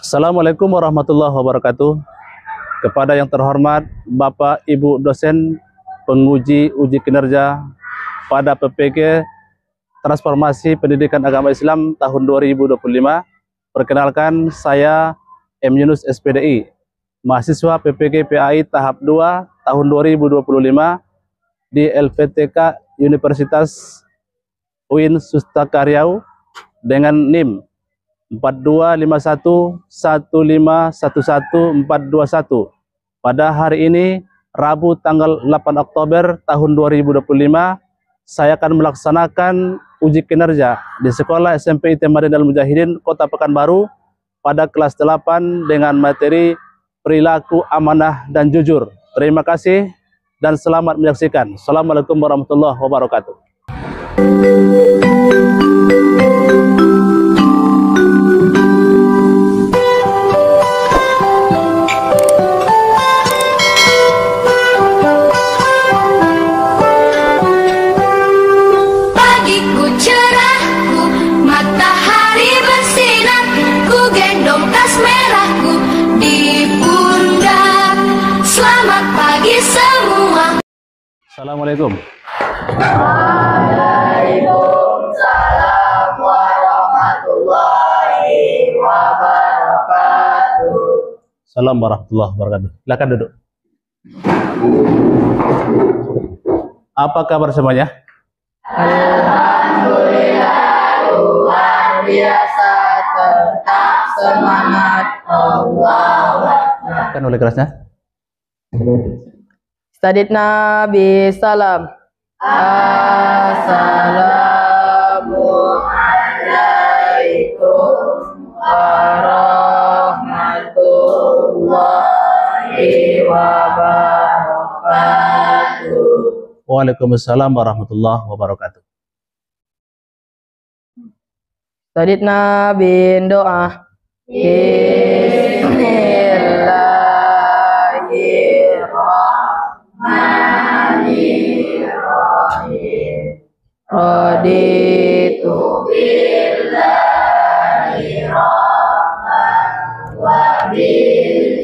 Assalamualaikum warahmatullahi wabarakatuh. Kepada yang terhormat Bapak Ibu dosen penguji uji kinerja pada PPG Transformasi Pendidikan Agama Islam tahun 2025. Perkenalkan, saya M. Yunus SPDI, mahasiswa PPG PAI tahap 2 tahun 2025 di LPTK Universitas UIN Sustaka Riau dengan NIM 425115114221. Pada hari ini, Rabu tanggal 8 Oktober tahun 2025, saya akan melaksanakan uji kinerja di Sekolah SMP IT Madinah Al-Mujahidin Kota Pekanbaru pada kelas 8 dengan materi perilaku amanah dan jujur. Terima kasih dan selamat menyaksikan. Assalamualaikum warahmatullahi wabarakatuh. Assalamualaikum. Waalaikumsalam warahmatullahi wabarakatuh. Salam warahmatullahi wabarakatuh. Silakan duduk. Apa kabar semuanya? Alhamdulillah, luar biasa, tetap semangat. Allahu Akbar. Kan oleh kerasnya? Sadidna bisalam. Assalamualaikum warahmatullahi wabarakatuh. Waalaikumsalam warahmatullahi wabarakatuh. Sadidna bin doa. Bismillahirrahmanirrahim. Raditu billahi rabban wa bil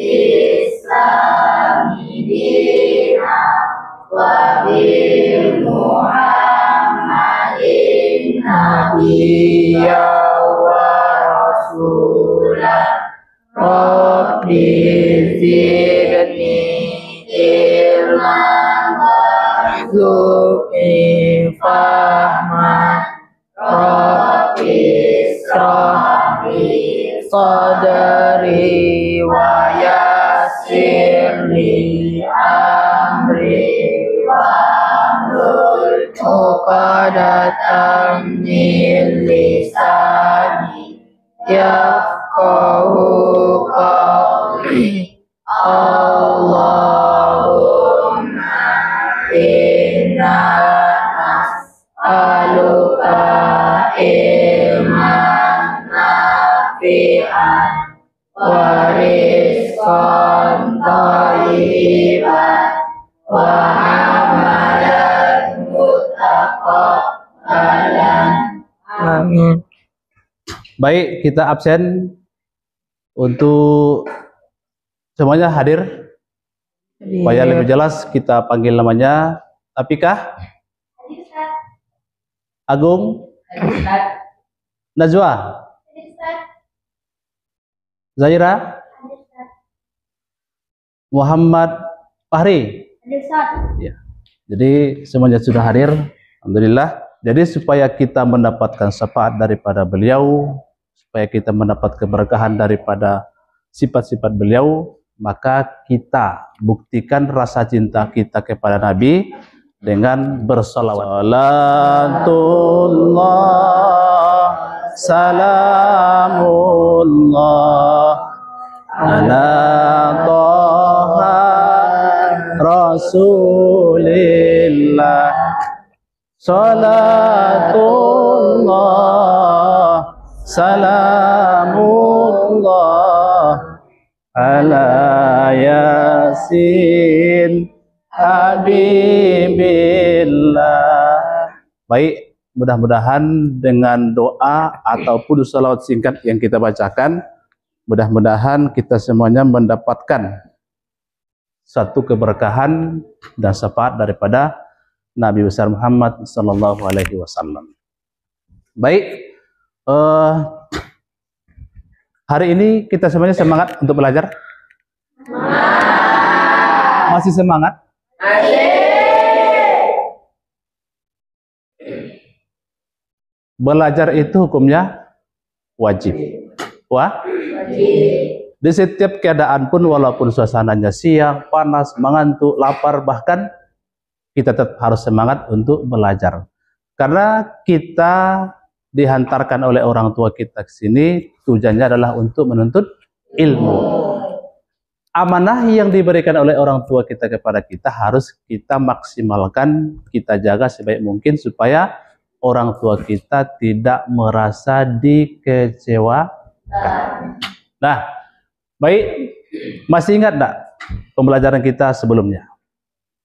islami dinan wa bil muhammadin nabiyya wa rasulah. Rabbi zidni ilman warzuqni fahman. Rabbi israh li sadri wa yassir li amri wahlul 'uqdatam min lisani yafqahu qawli. Allahumma inna nas'aluka ilman nafi'an wa rizqan thayyiban wa amalan mutaqabbalan. Amin. Baik, kita absen untuk semuanya hadir. Supaya lebih jelas kita panggil namanya. Apikah? Agung? Najwa? Zaira? Muhammad Fahri? Ya. Jadi semuanya sudah hadir, alhamdulillah. Jadi supaya kita mendapatkan syafaat daripada beliau, supaya kita mendapat keberkahan daripada sifat-sifat beliau, maka kita buktikan rasa cinta kita kepada Nabi dengan bersalawat. Salatullah, salamullah ala Toha Rasulillah. Salatullah, salamullah ala Yasin Habibillah. Baik, mudah-mudahan dengan doa ataupun salawat singkat yang kita bacakan Mudah-mudahan kita semuanya mendapatkan satu keberkahan dan syafaat daripada Nabi besar Muhammad sallallahu alaihi wasallam. Baik, hari ini kita semuanya semangat untuk belajar? Masih semangat? Belajar itu hukumnya wajib. Di setiap keadaan pun, walaupun suasananya siang, panas, mengantuk, lapar, bahkan kita tetap harus semangat untuk belajar. Karena kita dihantarkan oleh orang tua kita ke sini, tujuannya adalah untuk menuntut ilmu. Amanah yang diberikan oleh orang tua kita kepada kita harus kita maksimalkan, kita jaga sebaik mungkin supaya orang tua kita tidak merasa dikecewakan. Nah, baik, masih ingat enggak pembelajaran kita sebelumnya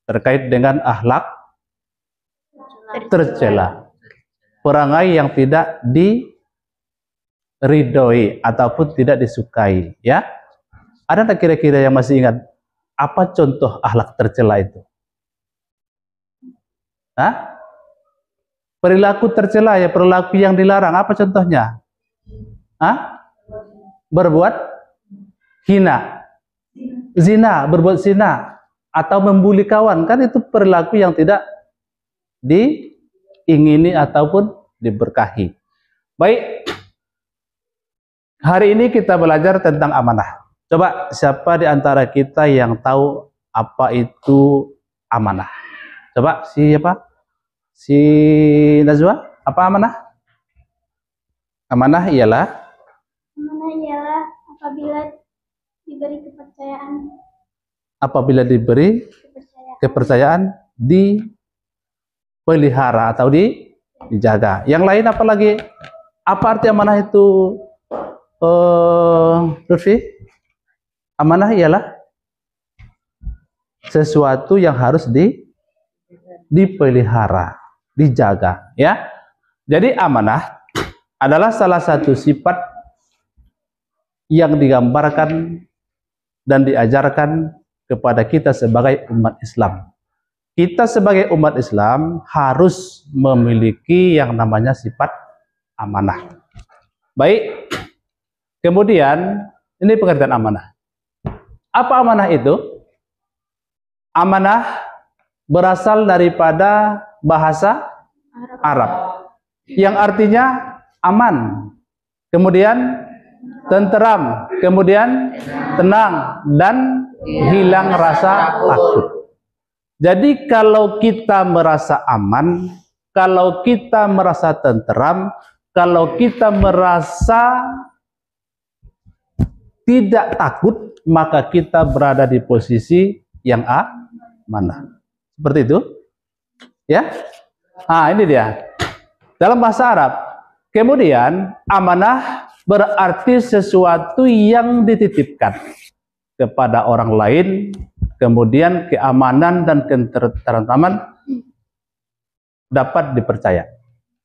terkait dengan akhlak tercela, perangai yang tidak diridhoi ataupun tidak disukai, ya? Ada enggak kira-kira yang masih ingat apa contoh akhlak tercela itu? Hah? Perilaku tercela, ya, perilaku yang dilarang, apa contohnya? Hah? Berbuat hina, zina, berbuat zina, atau membuli kawan, kan itu perilaku yang tidak diingini ataupun diberkahi. Baik, hari ini kita belajar tentang amanah. Coba siapa di antara kita yang tahu apa itu amanah? Coba siapa? Si Najwa, apa amanah? Amanah ialah apabila diberi kepercayaan. Apabila diberi kepercayaan, dipelihara atau dijaga. Yang lain apa lagi? Apa arti amanah itu, Lutfi? Amanah ialah sesuatu yang harus dipelihara, dijaga, ya. Jadi amanah adalah salah satu sifat yang digambarkan dan diajarkan kepada kita sebagai umat Islam. Kita sebagai umat Islam harus memiliki yang namanya sifat amanah. Baik, kemudian ini pengertian amanah. Apa amanah itu? Amanah berasal daripada bahasa Arab yang artinya aman, kemudian tenteram, kemudian tenang, dan hilang rasa takut. Jadi kalau kita merasa aman, kalau kita merasa tenteram, kalau kita merasa tidak takut, maka kita berada di posisi yang amanah. Seperti itu, ya. Nah, ini dia dalam bahasa Arab. Kemudian amanah berarti sesuatu yang dititipkan kepada orang lain, kemudian keamanan dan ketentraman dapat dipercaya.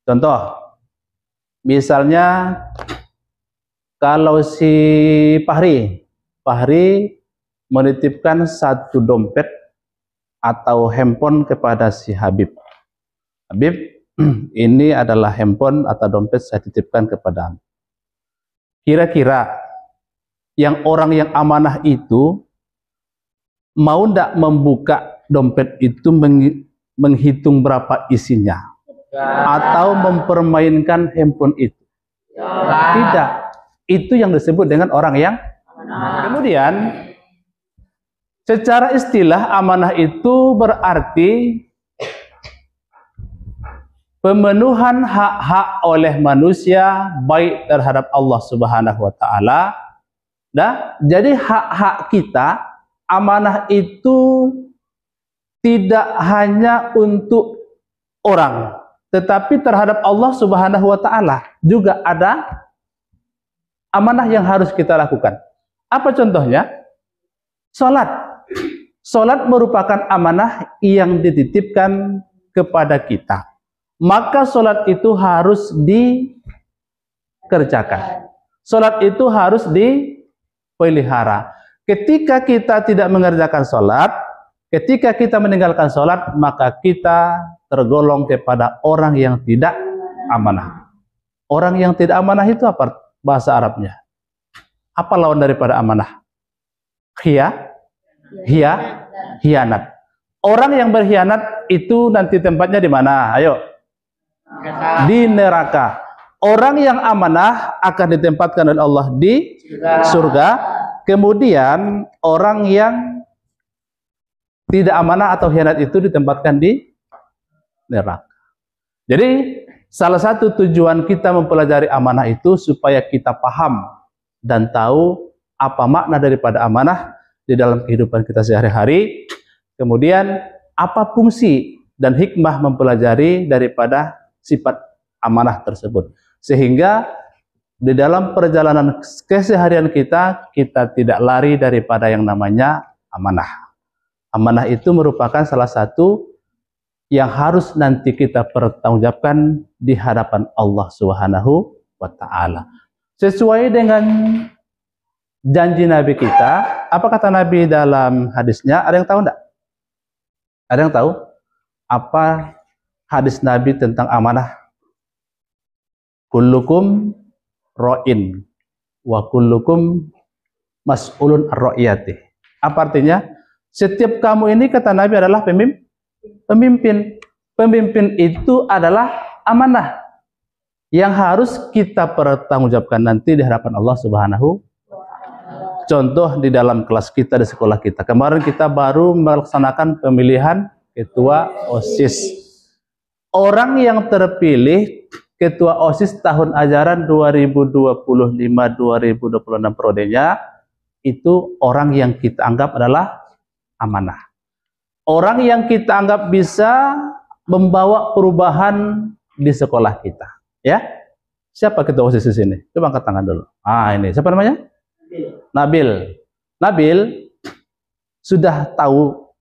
Contoh, misalnya kalau si Fahri menitipkan satu dompet atau handphone kepada si Habib. Habib, ini adalah handphone atau dompet saya titipkan kepadamu. Kira-kira yang orang yang amanah itu mau ndak membuka dompet itu menghitung berapa isinya atau mempermainkan handphone itu? Tidak. Itu yang disebut dengan orang yang amanah. Kemudian secara istilah amanah itu berarti pemenuhan hak-hak oleh manusia baik terhadap Allah Subhanahu wa taala. Nah, jadi hak-hak kita, amanah itu tidak hanya untuk orang, tetapi terhadap Allah Subhanahu wa taala juga ada amanah yang harus kita lakukan. Apa contohnya? Salat. Salat merupakan amanah yang dititipkan kepada kita. Maka salat itu harus dikerjakan. Salat itu harus pelihara. Ketika kita tidak mengerjakan sholat, ketika kita meninggalkan sholat, maka kita tergolong kepada orang yang tidak amanah. Orang yang tidak amanah itu apa bahasa Arabnya? Apa lawan daripada amanah? Hianat. Orang yang berkhianat itu nanti tempatnya di mana? Ayo. Di neraka. Orang yang amanah akan ditempatkan oleh Allah di surga. Kemudian orang yang tidak amanah atau khianat itu ditempatkan di neraka. Jadi salah satu tujuan kita mempelajari amanah itu supaya kita paham dan tahu apa makna daripada amanah di dalam kehidupan kita sehari-hari. Kemudian apa fungsi dan hikmah mempelajari daripada sifat amanah tersebut. Sehingga di dalam perjalanan keseharian kita, kita tidak lari daripada yang namanya amanah. Amanah itu merupakan salah satu yang harus nanti kita pertanggungjawabkan di hadapan Allah Subhanahu wa Ta'ala. Sesuai dengan janji Nabi kita, apa kata Nabi dalam hadisnya? Ada yang tahu enggak? Ada yang tahu apa hadis Nabi tentang amanah? Kullukum ra'in wa kullukum mas'ulun ar-ra'iyati. Apa artinya? Setiap kamu ini, kata Nabi, adalah pemimpin. Pemimpin itu adalah amanah yang harus kita pertanggungjawabkan nanti di hadapan Allah Subhanahu. Contoh di dalam kelas kita, di sekolah kita. Kemarin kita baru melaksanakan pemilihan ketua OSIS. Orang yang terpilih ketua OSIS tahun ajaran 2025-2026 periodenya itu orang yang kita anggap adalah amanah. Orang yang kita anggap bisa membawa perubahan di sekolah kita. Ya, siapa ketua OSIS di sini? Coba angkat tangan dulu. Ah, ini siapa namanya? Nabil. Nabil sudah tahu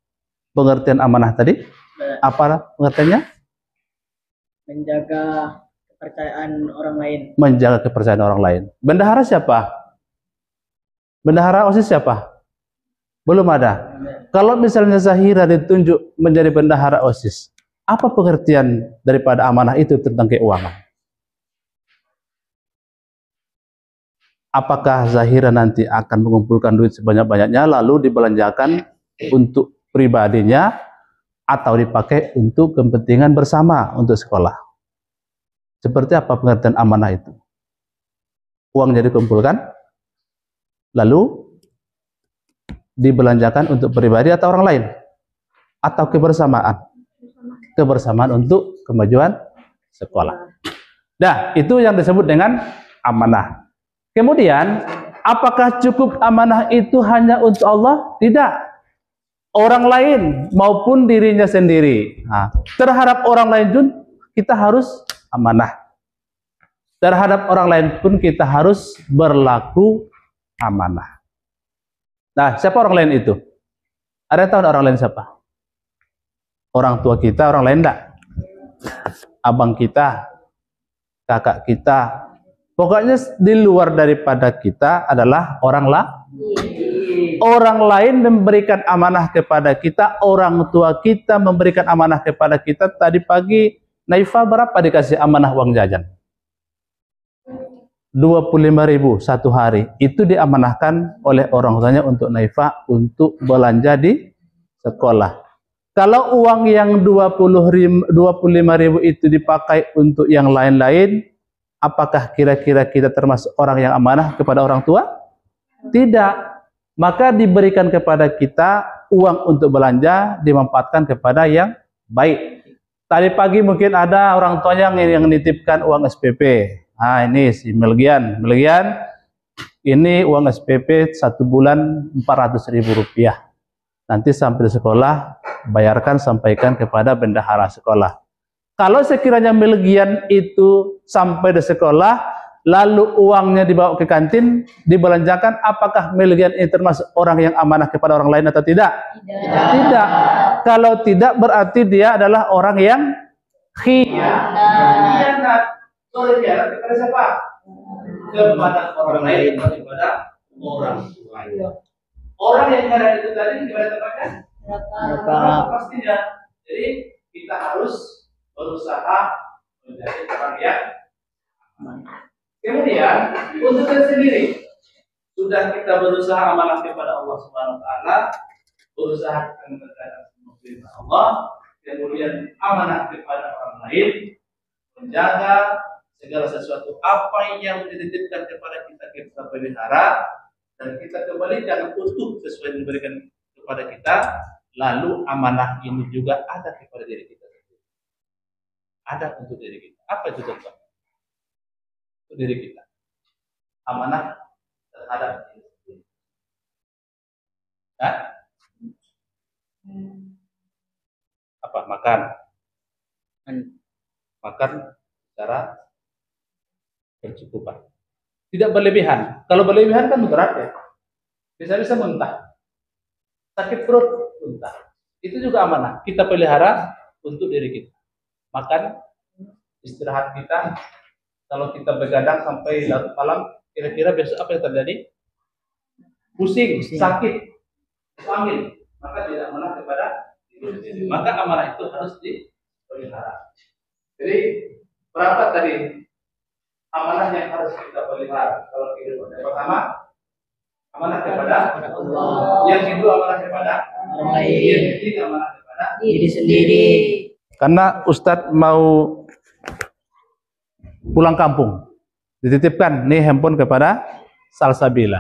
pengertian amanah tadi? Apa pengertiannya? Menjaga kepercayaan orang lain. Menjaga kepercayaan orang lain. Bendahara siapa? Bendahara OSIS siapa? Belum ada. Kalau misalnya Zahira ditunjuk menjadi bendahara OSIS, apa pengertian daripada amanah itu tentang keuangan? Apakah Zahira nanti akan mengumpulkan duit sebanyak-banyaknya lalu dibelanjakan untuk pribadinya atau dipakai untuk kepentingan bersama untuk sekolah? Seperti apa pengertian amanah itu? Uangnya dikumpulkan lalu dibelanjakan untuk pribadi atau orang lain? Atau kebersamaan? Kebersamaan untuk kemajuan sekolah. Nah, itu yang disebut dengan amanah. Kemudian, apakah cukup amanah itu hanya untuk Allah? Tidak. Orang lain maupun dirinya sendiri. Nah, terhadap orang lain pun kita harus amanah. Terhadap orang lain pun kita harus berlaku amanah. Nah, siapa orang lain itu? Ada yang tahu orang lain siapa? Orang tua kita, orang lain enggak? Abang kita, kakak kita. Pokoknya di luar daripada kita adalah orang lain memberikan amanah kepada kita, orang tua kita memberikan amanah kepada kita. Tadi pagi Naifa berapa dikasih amanah uang jajan? 25.000 satu hari. Itu diamanahkan oleh orang tuanya untuk Naifa untuk belanja di sekolah. Kalau uang yang 25.000 itu dipakai untuk yang lain-lain, apakah kira-kira kita termasuk orang yang amanah kepada orang tua? Tidak. Maka diberikan kepada kita uang untuk belanja, dimanfaatkan kepada yang baik. Tadi pagi mungkin ada orang tuanya yang nitipkan uang SPP. Nah, ini si Melgian. Melgian, ini uang SPP 1 bulan Rp400.000. Nanti sampai di sekolah, bayarkan, sampaikan kepada bendahara sekolah. Kalau sekiranya Melgian itu sampai di sekolah, lalu uangnya dibawa ke kantin, dibelanjakan, apakah Melgian ini termasuk orang yang amanah kepada orang lain atau tidak? Tidak. Kalau tidak, berarti dia adalah orang yang khianat. Khianat kepada siapa? Kepada orang lain, kepada orang tua. tempatnya. Orang yang ada itu tadi di mana tempatnya? Neraka. Pastinya. Jadi kita harus berusaha menjadi orang yang amanah. Kemudian untuk diri sendiri, sudah kita berusaha amanah kepada Allah Subhanahu Wa Taala, berusaha kita mengerjakan semua perintah Allah, kemudian amanah kepada orang lain, menjaga segala sesuatu apa yang dititipkan kepada kita kita pelihara dan kita kembalikan utuh sesuai yang diberikan kepada kita. Lalu amanah ini juga ada kepada diri kita sendiri. Ada untuk diri kita. Apa itu contoh? Untuk diri kita. Amanah terhadap diri sendiri. Hah? Apa? Makan. Makan secara bercukupan. Tidak berlebihan. Kalau berlebihan kan berat ya. Bisa-bisa muntah. Sakit perut, muntah. Itu juga amanah. Kita pelihara untuk diri kita. Makan, istirahat kita. Kalau kita begadang sampai larut malam, kira-kira besok apa yang terjadi? Pusing, sakit, angin. Maka tidak amanah kepada diri sendiri. Maka amanah itu harus dipelihara. Jadi berapa tadi amanah yang harus kita pelihara kalau kehidupan? Yang pertama, amanah kepada Allah. Yang kedua, amanah kepada orang lain. Yang ketiga, amanah kepada Diri sendiri. Karena Ustadz mau pulang kampung, dititipkan nih handphone kepada Salsabila.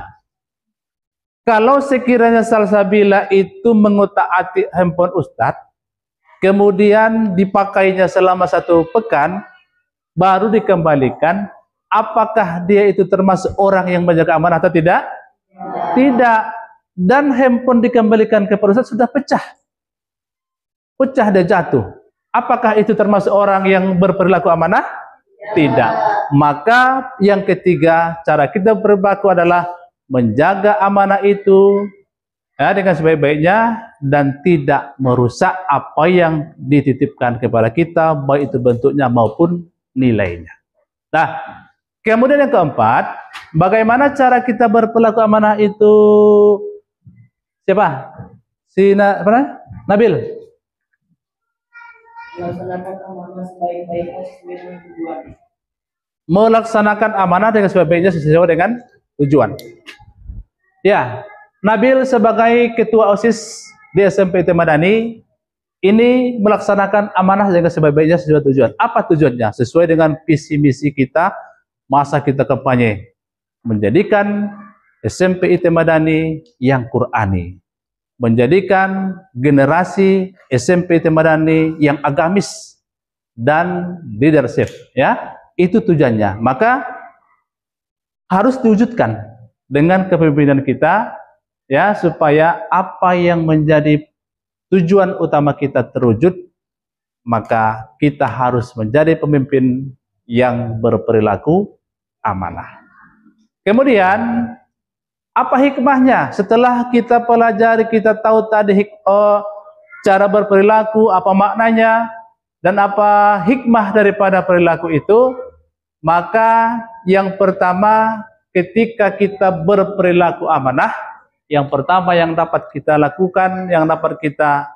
Kalau sekiranya Salsabila itu mengutak-atik handphone Ustadz, kemudian dipakainya selama 1 pekan, baru dikembalikan, apakah dia itu termasuk orang yang menjaga amanah atau tidak? Tidak. Dan handphone dikembalikan kepada Ustadz sudah pecah. Pecah dan jatuh. Apakah itu termasuk orang yang berperilaku amanah? Tidak. Maka yang ketiga, cara kita berperilaku adalah menjaga amanah itu ya, dengan sebaik-baiknya dan tidak merusak apa yang dititipkan kepada kita, baik itu bentuknya maupun nilainya. Nah, kemudian yang keempat, bagaimana cara kita berperilaku amanah itu? Siapa? Nabil. Melaksanakan amanah sebaik-baiknya sesuai dengan tujuan. Melaksanakan amanah dengan sebaik-baiknya sesuai dengan tujuan. Ya, Nabil sebagai ketua OSIS di SMP IT Madani ini melaksanakan amanah dengan sebaik-baiknya sesuai tujuan. Apa tujuannya? Sesuai dengan visi misi kita masa kita kampanye, menjadikan SMP IT Madani yang Qur'ani, menjadikan generasi SMP IT Madani yang agamis dan leadership, ya. Itu tujuannya. Maka harus diwujudkan dengan kepemimpinan kita, ya, supaya apa yang menjadi tujuan utama kita terwujud, maka kita harus menjadi pemimpin yang berperilaku amanah. Kemudian apa hikmahnya? Setelah kita pelajari, kita tahu tadi cara berperilaku, apa maknanya dan apa hikmah daripada perilaku itu, maka yang pertama ketika kita berperilaku amanah, yang pertama yang dapat kita lakukan, yang dapat kita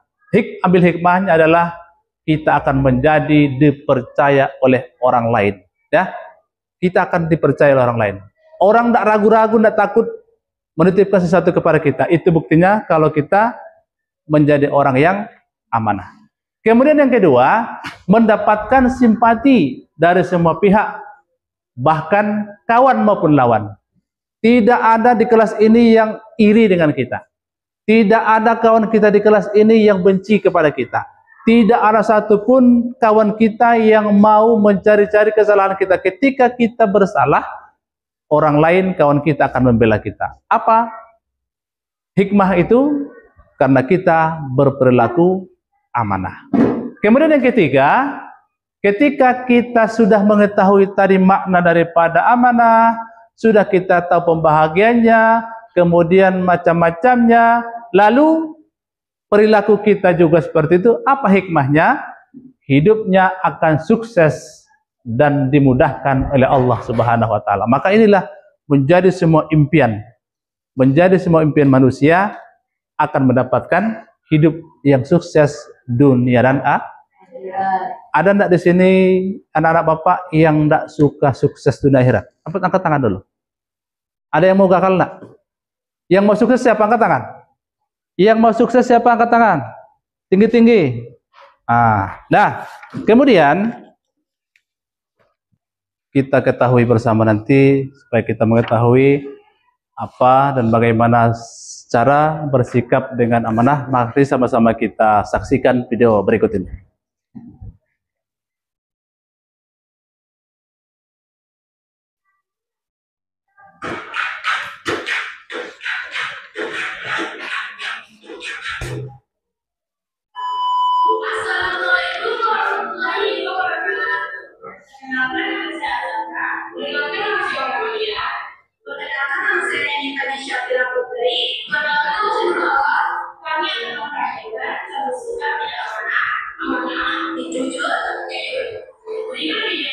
ambil hikmahnya adalah kita akan menjadi dipercaya oleh orang lain, ya. Kita akan dipercaya oleh orang lain. Orang tidak ragu-ragu, tidak takut menitipkan sesuatu kepada kita. Itu buktinya kalau kita menjadi orang yang amanah. Kemudian yang kedua, mendapatkan simpati dari semua pihak, bahkan kawan maupun lawan. Tidak ada di kelas ini yang iri dengan kita. Tidak ada kawan kita di kelas ini yang benci kepada kita. Tidak ada satupun kawan kita yang mau mencari-cari kesalahan kita. Ketika kita bersalah, orang lain, kawan kita akan membela kita. Apa hikmah itu? Karena kita berperilaku amanah. Kemudian yang ketiga, ketika kita sudah mengetahui tadi makna daripada amanah, sudah kita tahu pembahagiannya, kemudian macam-macamnya, lalu perilaku kita juga seperti itu, apa hikmahnya? Hidupnya akan sukses dan dimudahkan oleh Allah Subhanahu wa taala. Maka inilah menjadi semua impian menjadi semua impian manusia akan mendapatkan hidup yang sukses dunia dan ada enggak di sini anak-anak Bapak yang enggak suka sukses dunia akhirat? Angkat tangan dulu. Ada yang mau gagal enggak? Yang mau sukses siapa, angkat tangan? Yang mau sukses siapa, angkat tangan? Tinggi-tinggi. Nah, kemudian kita ketahui bersama nanti supaya kita mengetahui apa dan bagaimana cara bersikap dengan amanah. Mari sama-sama kita saksikan video berikut ini. Assalamualaikum warahmatullahi wabarakatuh. Perkenalkan nama saya Nita Syafira Putri. Perkenalkan usaha kami akan mempraktikkan cara sikap yang amanah, jujur, beriman dan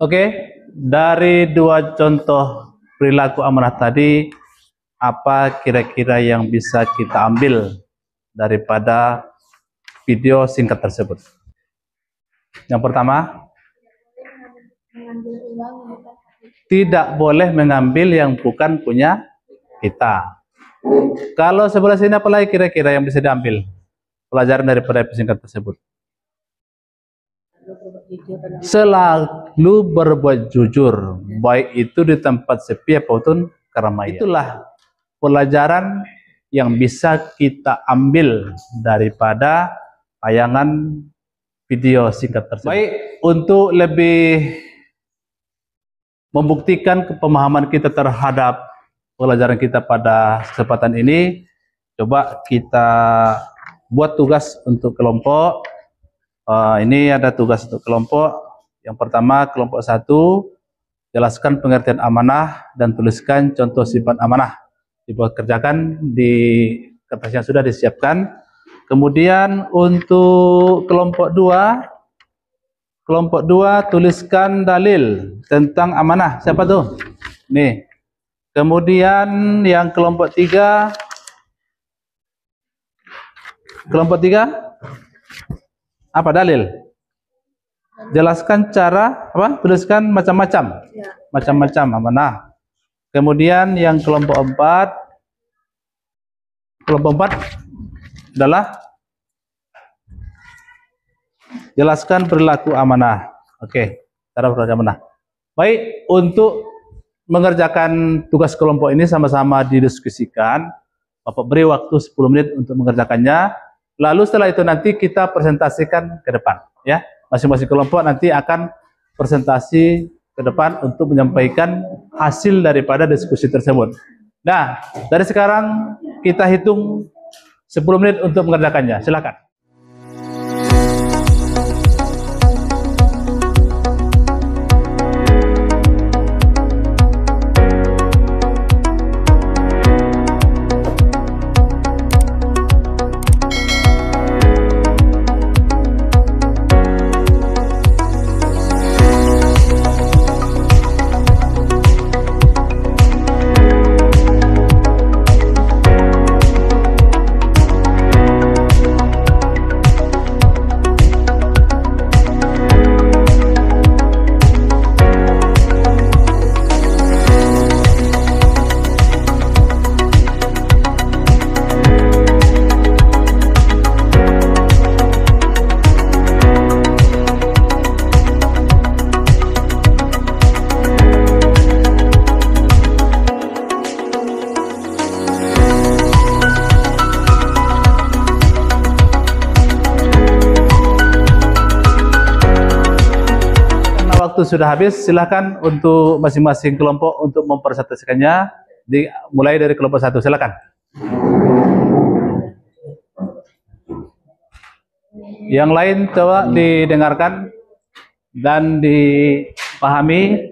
Oke, dari dua contoh perilaku amanah tadi, apa kira-kira yang bisa kita ambil daripada video singkat tersebut? Yang pertama, mengambil uang bukan tidak boleh mengambil yang bukan punya kita. Kalau sebelah sini apa lagi kira-kira yang bisa diambil pelajaran daripada video singkat tersebut? Selalu berbuat jujur, baik itu di tempat sepi ataupun keramaian. Itulah pelajaran yang bisa kita ambil daripada tayangan video singkat tersebut. Baik, untuk lebih membuktikan pemahaman kita terhadap pelajaran kita pada kesempatan ini, coba kita buat tugas untuk kelompok. Ini ada tugas untuk kelompok. Yang pertama, kelompok 1, jelaskan pengertian amanah dan tuliskan contoh sifat amanah. Dikerjakan di kertas yang sudah disiapkan. Kemudian untuk kelompok 2, tuliskan dalil tentang amanah. Siapa tuh? Nih. Kemudian yang kelompok 3, apa dalil? Jelaskan cara apa? Tuliskan macam-macam. Macam-macam amanah. Kemudian yang kelompok 4 adalah jelaskan perilaku amanah. Oke, cara perilaku amanah. Baik, untuk mengerjakan tugas kelompok ini sama-sama didiskusikan. Bapak beri waktu 10 menit untuk mengerjakannya. Lalu setelah itu nanti kita presentasikan ke depan, ya. Masing-masing kelompok nanti akan presentasi ke depan untuk menyampaikan hasil daripada diskusi tersebut. Nah, dari sekarang kita hitung 10 menit untuk mengerjakannya. Silakan. waktu sudah habis, silahkan untuk masing-masing kelompok untuk mempresentasikannya. Mulai dari kelompok 1, silakan. Yang lain coba didengarkan dan dipahami.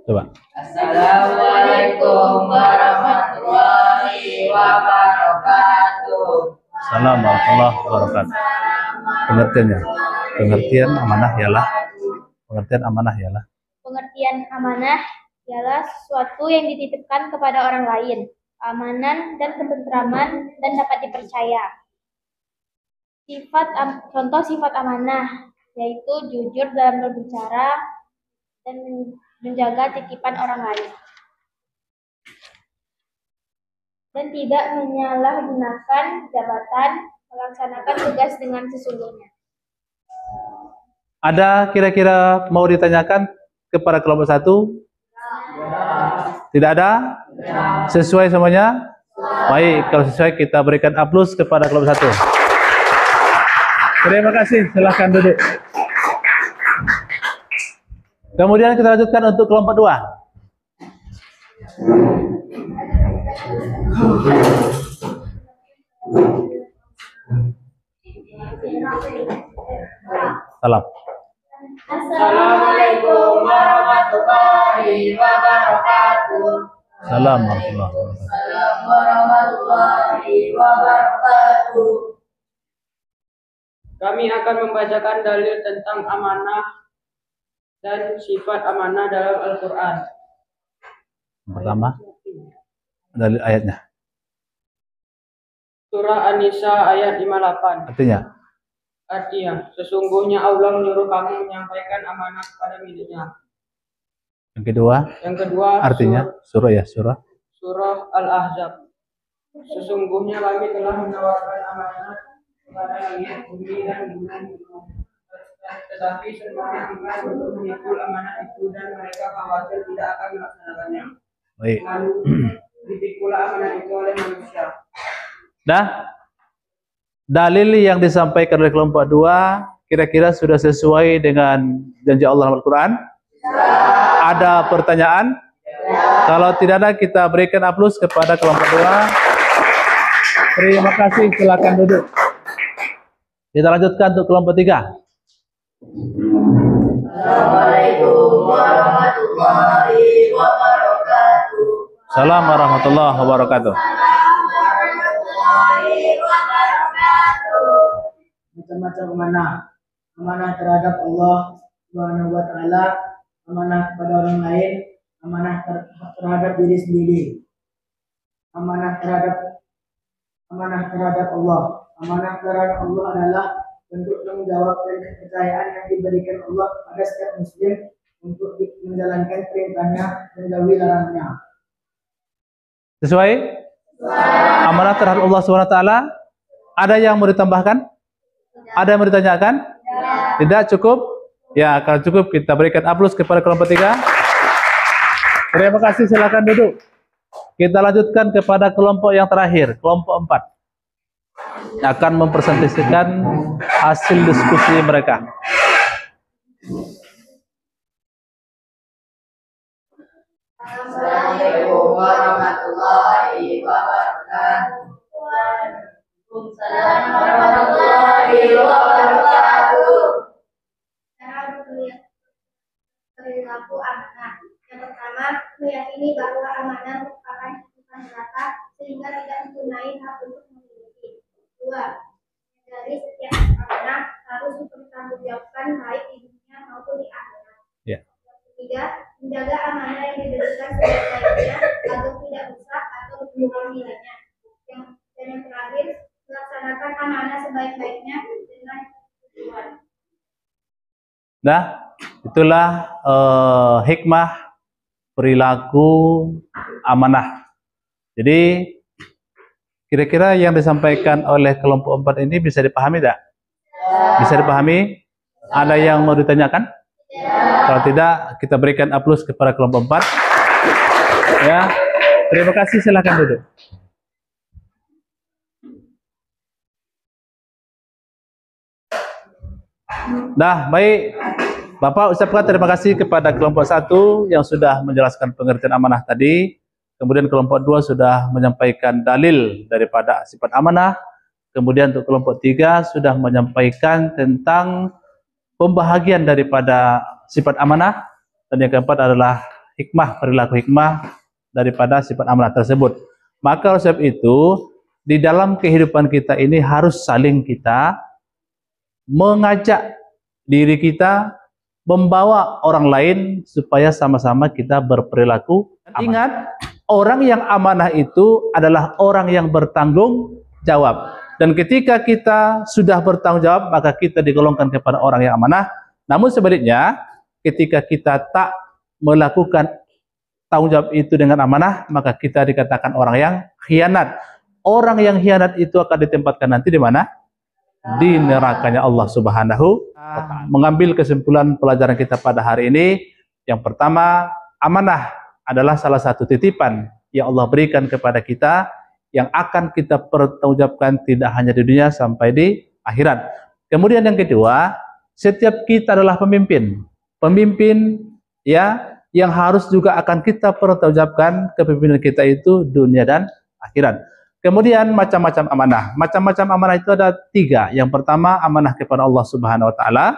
Coba. Assalamualaikum warahmatullahi wabarakatuh. Assalamualaikum warahmatullahi wabarakatuh. Pengertiannya. Pengertian amanah ialah. Pengertian amanah ialah. Pengertian amanah ialah sesuatu yang dititipkan kepada orang lain, keamanan dan ketentraman dan dapat dipercaya. Contoh sifat amanah yaitu jujur dalam berbicara dan menjaga titipan orang lain dan tidak menyalahgunakan jabatan, melaksanakan tugas dengan sesungguhnya. Ada kira-kira mau ditanyakan kepada kelompok 1? Tidak ada? Sesuai semuanya? Baik, kalau sesuai kita berikan aplaus kepada kelompok 1. Terima kasih, silahkan duduk. Kemudian kita lanjutkan untuk kelompok 2. Salam. Assalamualaikum warahmatullahi wabarakatuh. Salam warahmatullahi wabarakatuh. Assalamualaikum warahmatullahi wabarakatuh. Kami akan membacakan dalil tentang amanah dan sifat amanah dalam Al-Quran. Pertama, dalil ayatnya. Surah An-Nisa ayat 58. Artinya, Sesungguhnya Allah menyuruh kamu menyampaikan amanah kepada miliknya. yang kedua, artinya surah Al-Ahzab. Sesungguhnya kami telah menawarkan amanah kepada langit, bumi, dan gunung. Tetapi semuanya enggan untuk memikul amanah itu dan mereka khawatir tidak akan melaksanakannya. baik. Lalu dipikul amanah itu oleh manusia. Dalil yang disampaikan oleh kelompok 2 kira-kira sudah sesuai dengan janji Allah dalam Al-Quran? Ada pertanyaan? Kalau tidak ada, kita berikan aplaus kepada kelompok 2. Terima kasih, silakan duduk. Kita lanjutkan untuk kelompok 3. Assalamualaikum warahmatullahi wabarakatuh. Salam warahmatullahi wabarakatuh. Macam-macam amanah terhadap Allah Subhanahu wa taala, amanah kepada orang lain, amanah terhadap diri sendiri, amanah terhadap Allah. Amanah terhadap Allah adalah bentuk tanggung jawab dan kepercayaan yang diberikan Allah kepada setiap muslim untuk menjalankan perintahnya dan jauhi larangannya. Sesuai? Amanah terhadap Allah SWT. Ada yang mau ditambahkan? Ada yang mau ditanyakan? Tidak cukup? Ya, kalau cukup kita berikan aplaus kepada kelompok 3. Terima kasih, silakan duduk. Kita lanjutkan kepada kelompok yang terakhir, kelompok 4. Akan mempresentasikan hasil diskusi mereka. Assalamualaikum warahmatullahi wabarakatuh. Waalaikumsalam warahmatullahi wabarakatuh. Cara perilaku amanah. Yang pertama, meyakini bahwa amanah merupakan keputusan belaka sehingga tidak mempunyai hak untuk memiliki. 2. Dari setiap amanah harus dipertanggungjawabkan baik di dunia maupun di akhirat. Ya. Yang ketiga, menjaga amanah yang diberikan sebaik-baiknya agar tidak rusak atau berkurang nilainya. Dan yang terakhir, melaksanakan amanah sebaik-baiknya dengan tujuan. Nah, itulah hikmah perilaku amanah. Jadi kira-kira yang disampaikan oleh kelompok 4 ini bisa dipahami tidak? Bisa dipahami? Ada yang mau ditanyakan? Kalau tidak, kita berikan aplaus kepada kelompok 4. Ya, terima kasih, silakan duduk. Nah, baik. Bapak ucapkan terima kasih kepada kelompok 1 yang sudah menjelaskan pengertian amanah tadi. Kemudian kelompok 2 sudah menyampaikan dalil daripada sifat amanah. Kemudian untuk kelompok 3 sudah menyampaikan tentang pembahagian daripada sifat amanah. Dan yang keempat adalah hikmah, perilaku hikmah daripada sifat amanah tersebut. Maka oleh sebab itu, di dalam kehidupan kita ini harus saling kita mengajak diri kita, membawa orang lain supaya sama-sama kita berperilaku amanah. Ingat, orang yang amanah itu adalah orang yang bertanggung jawab. Dan ketika kita sudah bertanggung jawab, maka kita digolongkan kepada orang yang amanah. Namun sebaliknya, ketika kita tak melakukan tanggung jawab itu dengan amanah, maka kita dikatakan orang yang khianat. Orang yang khianat itu akan ditempatkan nanti di mana? Di nerakanya Allah Subhanahu wa Ta'ala. Mengambil kesimpulan pelajaran kita pada hari ini, yang pertama, amanah adalah salah satu titipan yang Allah berikan kepada kita, yang akan kita pertanggungjawabkan tidak hanya di dunia sampai di akhirat. Kemudian yang kedua, setiap kita adalah pemimpin. Pemimpin ya, yang harus juga akan kita pertanggungjawabkan kepemimpinan kita itu dunia dan akhirat. Kemudian macam-macam amanah. Macam-macam amanah itu ada 3. Yang pertama, amanah kepada Allah Subhanahu wa Ta'ala,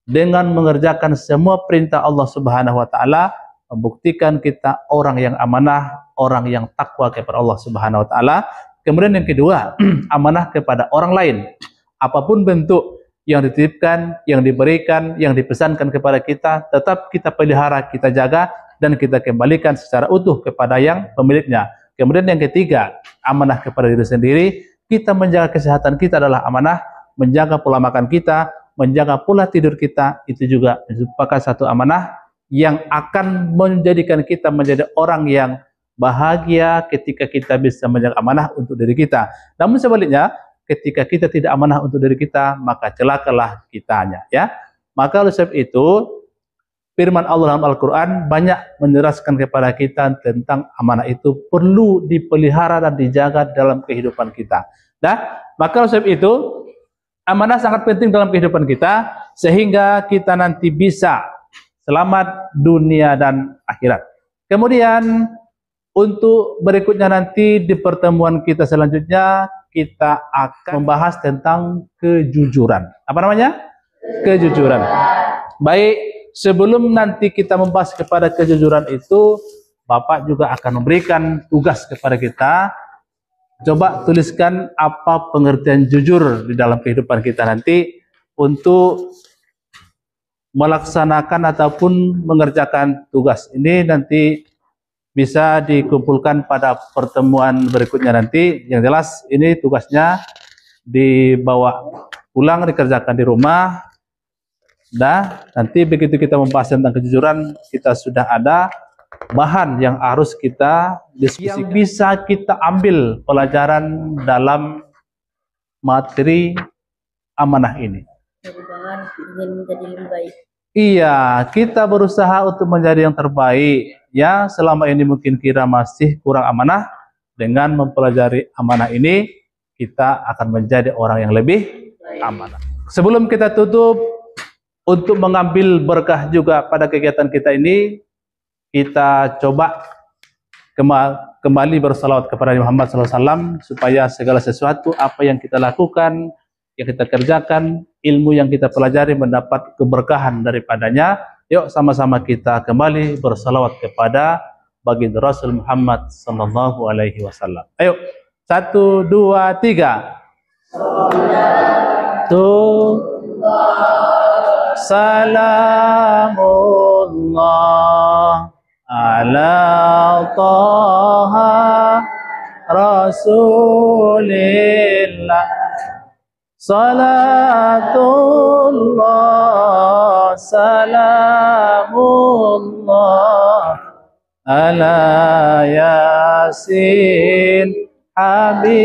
dengan mengerjakan semua perintah Allah Subhanahu wa Ta'ala, membuktikan kita orang yang amanah, orang yang takwa kepada Allah Subhanahu wa Ta'ala. Kemudian yang kedua, amanah kepada orang lain. Apapun bentuk yang dititipkan, yang diberikan, yang dipesankan kepada kita, tetap kita pelihara, kita jaga, dan kita kembalikan secara utuh kepada yang pemiliknya. Kemudian yang ketiga, amanah kepada diri sendiri. Kita menjaga kesehatan kita adalah amanah, menjaga pola makan kita, menjaga pola tidur kita, itu juga merupakan satu amanah yang akan menjadikan kita menjadi orang yang bahagia ketika kita bisa menjaga amanah untuk diri kita. Namun sebaliknya, ketika kita tidak amanah untuk diri kita, maka celakalah kitanya, ya. Maka oleh sebab itu, firman Allah dalam Al-Quran banyak menjelaskan kepada kita tentang amanah itu perlu dipelihara dan dijaga dalam kehidupan kita. Nah, maka oleh sebab itu, amanah sangat penting dalam kehidupan kita, sehingga kita nanti bisa selamat dunia dan akhirat. Kemudian, untuk berikutnya nanti di pertemuan kita selanjutnya, kita akan membahas tentang kejujuran. Apa namanya? Kejujuran. Baik. Sebelum nanti kita membahas kepada kejujuran itu, Bapak juga akan memberikan tugas kepada kita. Coba tuliskan apa pengertian jujur di dalam kehidupan kita nanti untuk melaksanakan ataupun mengerjakan tugas ini. Nanti bisa dikumpulkan pada pertemuan berikutnya nanti. Yang jelas ini tugasnya dibawa pulang, dikerjakan di rumah. Nah, nanti begitu kita membahas tentang kejujuran, kita sudah ada bahan yang harus kita diskusikan, yang bisa kita ambil pelajaran dalam materi amanah ini. Mudah-mudahan ingin menjadi lebih baik. Iya, kita berusaha untuk menjadi yang terbaik. Ya, selama ini mungkin kira masih kurang amanah. Dengan mempelajari amanah ini, kita akan menjadi orang yang lebih amanah. Sebelum kita tutup, untuk mengambil berkah juga pada kegiatan kita ini, kita coba kembali bersalawat kepada Nabi Muhammad SAW, supaya segala sesuatu apa yang kita lakukan, yang kita kerjakan, ilmu yang kita pelajari mendapat keberkahan daripadanya. Yuk sama-sama kita kembali bersalawat kepada baginda Rasul Muhammad SAW. Ayo, 1, 2, 3. Salamullah ala taha rasulillah, salatullah salamullah ala yasin habibillah.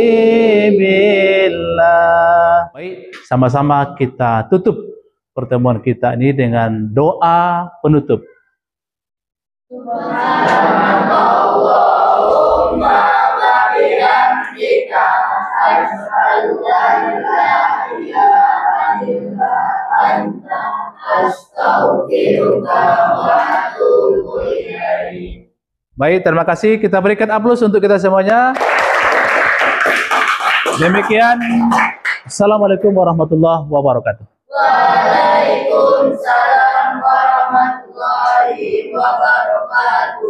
Baik, sama-sama kita tutup pertemuan kita ini dengan doa penutup. Subhanallahumma wa bihamdika, asyhadu an la ilaha illa anta, Baik, terima kasih. Kita berikan aplaus untuk kita semuanya. Demikian. Assalamualaikum warahmatullahi wabarakatuh. Waalaikumsalam warahmatullahi wabarakatuh.